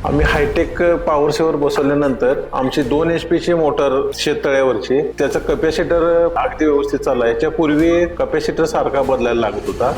आम्ही hi tech power saver बसवल्यानंतर आमची 2 HP ची मोटर शेततळ्यावरची त्याचा कॅपॅसिटर अगदी व्यवस्थित चालला. याच्यापूर्वी कॅपॅसिटर सारखा बदलायला लागत होता.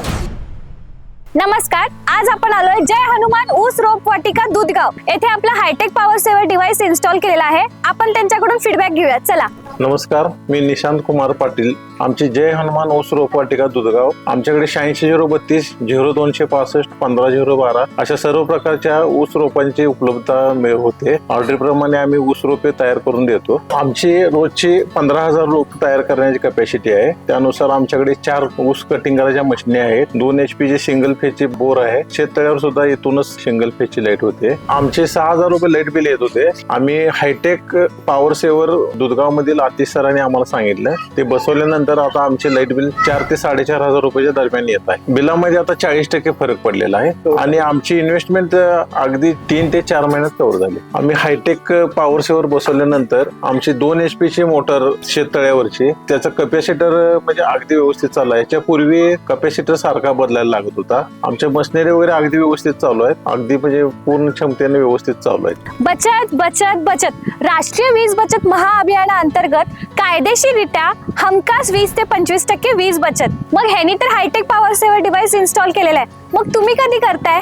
नमस्कार, आज आपण आलोय जय हनुमान ऊस रोप वाटिका दुधगाव येथे आपला hi-tech power saver device install केलेला आहे. आपण त्यांच्याकडून फीडबॅक घेऊया. चला. नमस्कार, मी निशांत कुमार पाटील. आमची जय हनुमान ऊस रोपवाटिका दुधगाव. आमच्याकडे 86 032 0265 15 अशा सर्व प्रकारच्या ऊस रोपांची उपलब्धता होते. ऑर्डरप्रमाणे आम्ही ऊस रोपे तयार करून देतो. आमची रोजची 15,000 रोप तयार करण्याची कॅपॅसिटी आहे. त्यानुसार आमच्याकडे 4 ऊस कटिंग करायच्या मशीनी आहेत. 2 HP ची सिंगल फेजची बोर आहे. शेततळ्यावर सुद्धा इथूनच सिंगल फेजची लाईट होते. आमचे 6,000 रुपये लाईट बिल येत होते. आम्ही हायटेक पॉवर सेवर दुधगाव मधील आतिश सरांनी आम्हाला सांगितलं. ते बसवल्यानंतर आता आमचे लाईट बिल 4,000 ते 4,500 रुपयाच्या दरम्यान येत आहे. बिलामध्ये आता 40% फरक पडलेला आहे आणि आमची इन्व्हेस्टमेंट अगदी 3 ते 4 महिन्यात कव्हर झाली. आम्ही हायटेक पॉवर सेवर बसवल्यानंतर आमची 2 HP ची मोटर शेततळ्यावरची त्याचा कॅपॅसिटर म्हणजे अगदी व्यवस्थित चालला. याच्यापूर्वी कॅपॅसिटर सारखा बदलायला लागत होता. आमच्या मशिनरी वगैरे अगदी व्यवस्थित चालू आहेत. अगदी म्हणजे पूर्ण क्षमतेने व्यवस्थित चालू आहेत. बचत बचत बचत राष्ट्रीय वीज बचत महाअभियानाअंतर्गत कायदेशीररित्या हमखास 20 ते 25% वीज बचत. मग ह्यानी तर hi-tech power saver device install केलेला आहे. मग तुम्ही कधी करताय?